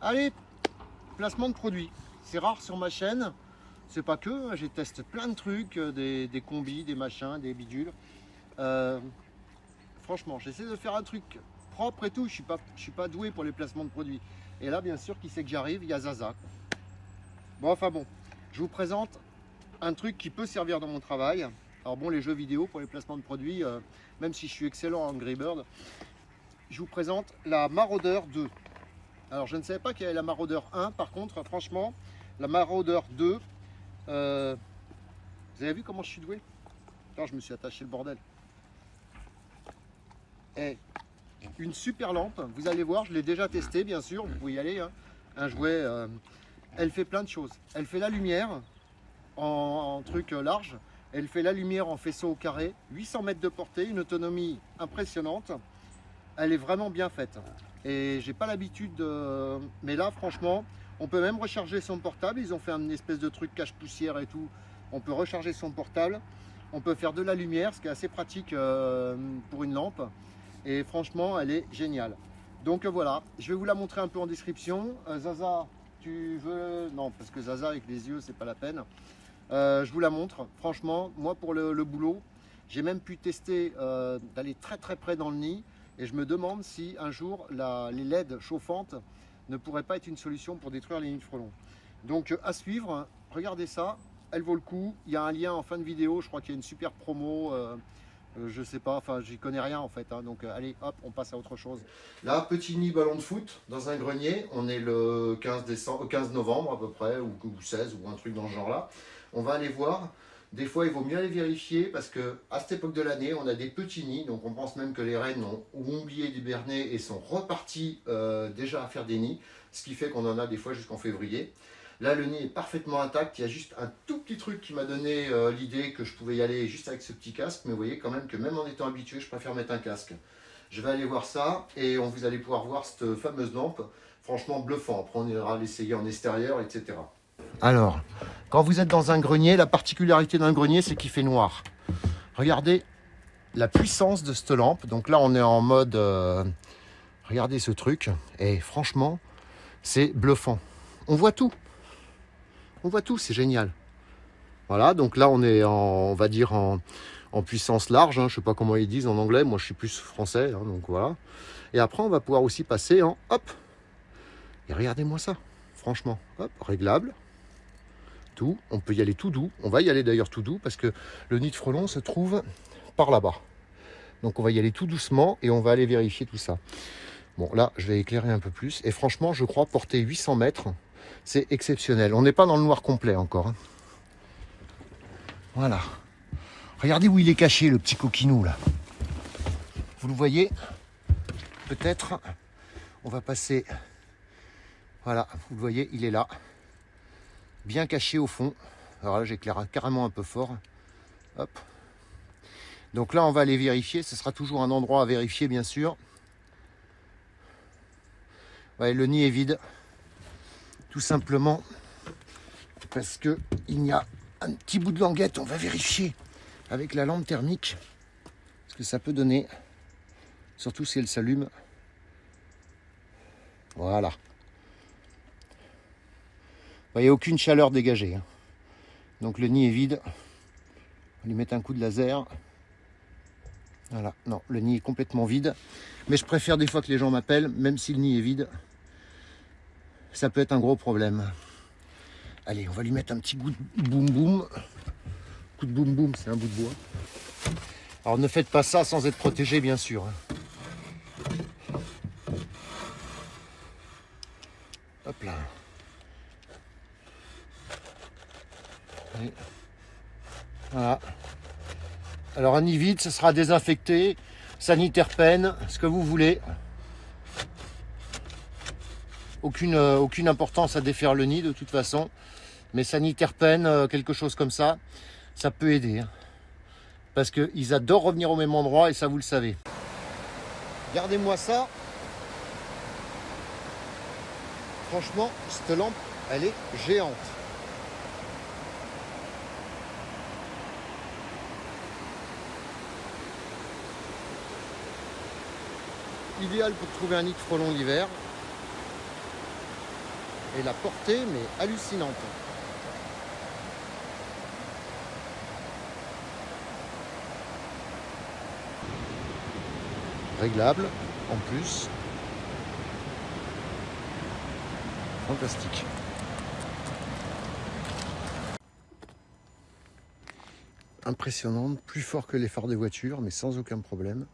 Allez, placement de produit. C'est rare sur ma chaîne. C'est pas que, j'ai testé plein de trucs, des combis, des machins, des bidules. Franchement, j'essaie de faire un truc propre et tout. Je suis pas doué pour les placements de produits. Et là, bien sûr, qui c'est que j'arrive? Il y a Zaza. Bon, enfin bon, je vous présente un truc qui peut servir dans mon travail. Alors bon, les jeux vidéo pour les placements de produits, même si je suis excellent en Angry Bird, je vous présente la Marauder 2. Alors je ne savais pas qu'il y avait la Marauder 1, par contre, franchement, la Marauder 2, vous avez vu comment je suis doué? Attends, je me suis attaché le bordel. Et une super lampe, vous allez voir, je l'ai déjà testé, bien sûr, vous pouvez y aller, hein. Un jouet, elle fait plein de choses. Elle fait la lumière en truc large. Elle fait la lumière en faisceau au carré, 800 mètres de portée, une autonomie impressionnante. Elle est vraiment bien faite. Et j'ai pas l'habitude de... Mais là, franchement, on peut même recharger son portable. Ils ont fait une espèce de truc cache-poussière et tout. On peut recharger son portable. On peut faire de la lumière, ce qui est assez pratique pour une lampe. Et franchement, elle est géniale. Donc voilà, je vais vous la montrer un peu en description. Zaza, tu veux... Non, parce que Zaza avec les yeux, c'est pas la peine. Je vous la montre. Franchement, moi pour le boulot, j'ai même pu tester d'aller très très près dans le nid. Et je me demande si un jour les LED chauffantes ne pourraient pas être une solution pour détruire les nids de frelons. Donc à suivre, regardez ça, elle vaut le coup. Il y a un lien en fin de vidéo, je crois qu'il y a une super promo. Je sais pas, enfin j'y connais rien en fait, hein. Donc allez hop, on passe à autre chose. Là, petit nid ballon de foot dans un grenier. On est le 15 novembre à peu près, ou 16 ou un truc dans ce genre là. On va aller voir. Des fois, il vaut mieux aller vérifier parce que à cette époque de l'année, on a des petits nids. Donc, on pense même que les reines ont oublié d'hiberner et sont reparties déjà à faire des nids. Ce qui fait qu'on en a des fois jusqu'en février. Là, le nid est parfaitement intact. Il y a juste un tout petit truc qui m'a donné l'idée que je pouvais y aller juste avec ce petit casque. Mais vous voyez quand même que même en étant habitué, je préfère mettre un casque. Je vais aller voir ça et vous allez pouvoir voir cette fameuse lampe. Franchement, bluffant. Après, on ira l'essayer en extérieur, etc. Alors, quand vous êtes dans un grenier, la particularité d'un grenier, c'est qu'il fait noir. Regardez la puissance de cette lampe. Donc là, on est en mode... regardez ce truc. Et franchement, c'est bluffant. On voit tout. On voit tout, c'est génial. Voilà, donc là, on est, on va dire, en puissance large. Hein, je ne sais pas comment ils disent en anglais. Moi, je suis plus français. Hein, donc voilà. Et après, on va pouvoir aussi passer en... Hop. Et regardez-moi ça. Franchement, hop, réglable. Tout, on peut y aller tout doux, on va y aller d'ailleurs tout doux parce que le nid de frelons se trouve par là-bas. Donc on va y aller tout doucement et on va aller vérifier tout ça. Bon là je vais éclairer un peu plus et franchement je crois porter 800 mètres, c'est exceptionnel. On n'est pas dans le noir complet encore. Hein. Voilà. Regardez où il est caché le petit coquinou là. Vous le voyez? Peut-être. On va passer. Voilà, vous le voyez, il est là. Bien caché au fond. Alors là, j'éclaire carrément un peu fort. Hop. Donc là, on va aller vérifier. Ce sera toujours un endroit à vérifier, bien sûr. Ouais, le nid est vide. Tout simplement parce que il y a un petit bout de languette. On va vérifier avec la lampe thermique ce que ça peut donner. Surtout si elle s'allume. Voilà. Il n'y a aucune chaleur dégagée. Donc le nid est vide. On va lui mettre un coup de laser. Voilà, non, le nid est complètement vide. Mais je préfère des fois que les gens m'appellent, même si le nid est vide. Ça peut être un gros problème. Allez, on va lui mettre un petit coup de boum boum. Coup de boum boum, c'est un bout de bois. Alors ne faites pas ça sans être protégé, bien sûr. Hop là. Voilà. Alors un nid vide, ce sera désinfecté, saniterpène, ce que vous voulez. Aucune importance à défaire le nid de toute façon. Mais saniterpène, quelque chose comme ça, ça peut aider. Hein. Parce qu'ils adorent revenir au même endroit et ça vous le savez. Regardez-moi ça. Franchement, cette lampe, elle est géante. Idéal pour trouver un nid de frelons l'hiver. Et la portée, mais hallucinante. Réglable, en plus. Fantastique. Impressionnante, plus fort que les phares des voitures, mais sans aucun problème.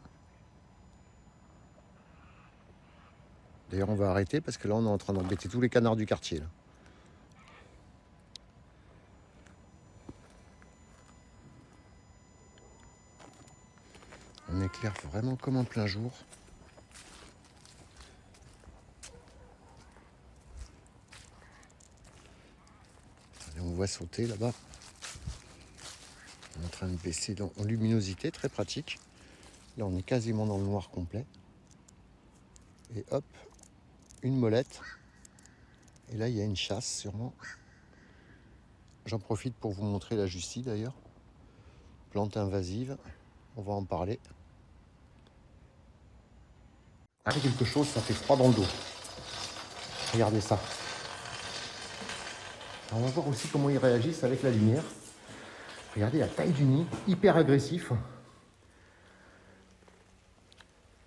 D'ailleurs, on va arrêter parce que là, on est en train d'embêter tous les canards du quartier. Là. On éclaire vraiment comme en plein jour. Et on voit sauter là-bas. On est en train de baisser en luminosité, très pratique. Là, on est quasiment dans le noir complet. Et hop, une molette. Et là, il y a une chasse, sûrement. J'en profite pour vous montrer la Jussie, d'ailleurs. Plante invasive. On va en parler. Ah, quelque chose, ça fait froid dans le dos. Regardez ça. Alors, on va voir aussi comment ils réagissent avec la lumière. Regardez la taille du nid, hyper agressif.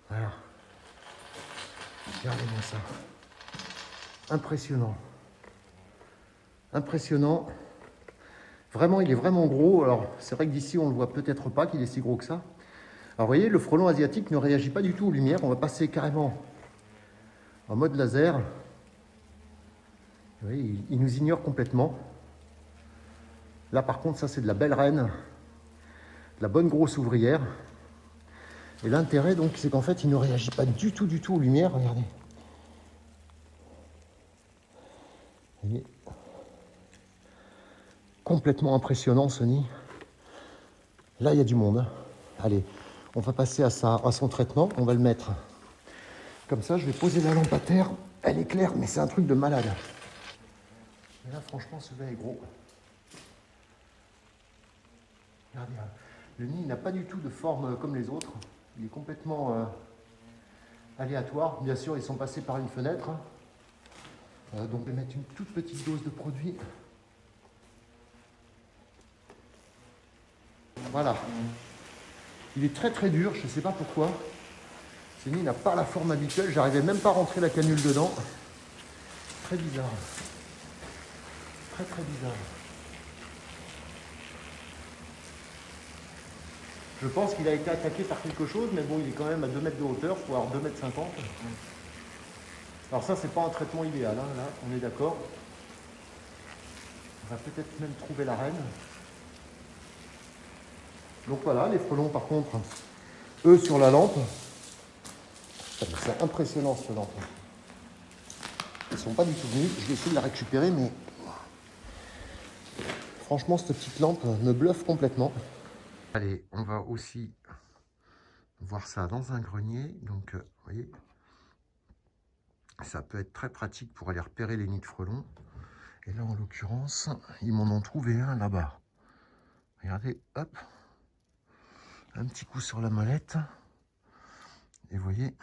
Voilà. Regardez-moi ça. Impressionnant. Impressionnant. Vraiment, il est vraiment gros. Alors, c'est vrai que d'ici, on ne le voit peut-être pas qu'il est si gros que ça. Alors, vous voyez, le frelon asiatique ne réagit pas du tout aux lumières. On va passer carrément en mode laser. Vous voyez, il nous ignore complètement. Là, par contre, ça, c'est de la belle reine. De la bonne grosse ouvrière. Et l'intérêt, donc, c'est qu'en fait, il ne réagit pas du tout aux lumières. Regardez. Vous voyez. Complètement impressionnant, ce nid. Là, il y a du monde. Allez, on va passer à son traitement. On va le mettre comme ça. Je vais poser la lampe à terre. Elle est claire, mais c'est un truc de malade. Mais là, franchement, celui-là est gros. Regardez, le nid n'a pas du tout de forme comme les autres. Il est complètement aléatoire. Bien sûr, ils sont passés par une fenêtre. Donc, je vais mettre une toute petite dose de produit. Voilà. Il est très dur, je ne sais pas pourquoi. Ce nid n'a pas la forme habituelle. J'arrivais même pas à rentrer la canule dedans. Très bizarre. Très bizarre. Je pense qu'il a été attaqué par quelque chose, mais bon, il est quand même à 2 mètres de hauteur, il faut avoir 2,50 m. Alors ça, c'est pas un traitement idéal, hein, là, on est d'accord. On va peut-être même trouver la reine. Donc voilà, les frelons, par contre, eux, sur la lampe. C'est impressionnant, cette lampe. Ils ne sont pas du tout venus. Je vais essayer de la récupérer, mais franchement, cette petite lampe me bluffe complètement. Allez, on va aussi voir ça dans un grenier. Donc, vous voyez, ça peut être très pratique pour aller repérer les nids de frelons. Et là, en l'occurrence, ils m'en ont trouvé un là-bas. Regardez, hop. Un petit coup sur la molette. Et vous voyez,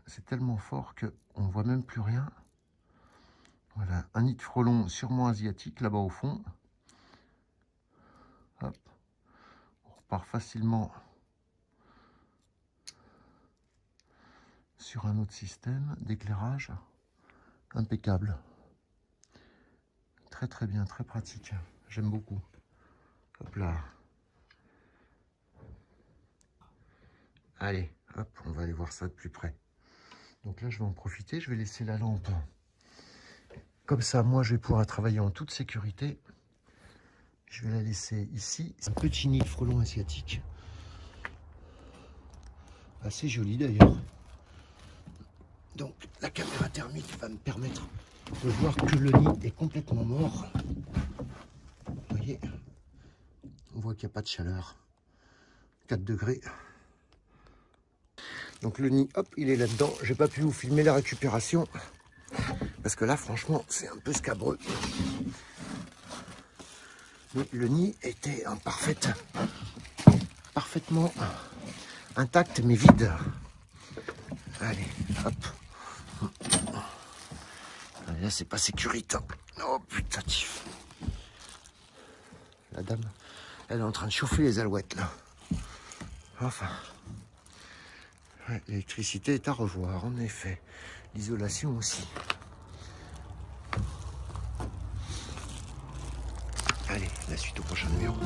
c'est tellement fort qu'on ne voit même plus rien. Voilà, un nid de frelon sûrement asiatique là-bas au fond. Hop. On repart facilement sur un autre système d'éclairage. Impeccable. Très bien, très pratique. J'aime beaucoup. Hop là. Allez, hop, on va aller voir ça de plus près. Donc là, je vais en profiter. Je vais laisser la lampe. Comme ça, moi, je vais pouvoir travailler en toute sécurité. Je vais la laisser ici. C'est un petit nid de frelon asiatique. Assez joli d'ailleurs. Donc, la caméra thermique va me permettre de voir que le nid est complètement mort. Vous voyez, on voit qu'il n'y a pas de chaleur. 4 degrés. Donc le nid, hop, il est là-dedans. J'ai pas pu vous filmer la récupération. Parce que là, franchement, c'est un peu scabreux. Mais le nid était en parfaitement intact, mais vide. Allez, hop. Allez, là, c'est pas sécuritaire. Oh putain, la dame, elle est en train de chauffer les alouettes là. Enfin, ouais, l'électricité est à revoir en effet. L'isolation aussi. Allez, la suite au prochain numéro.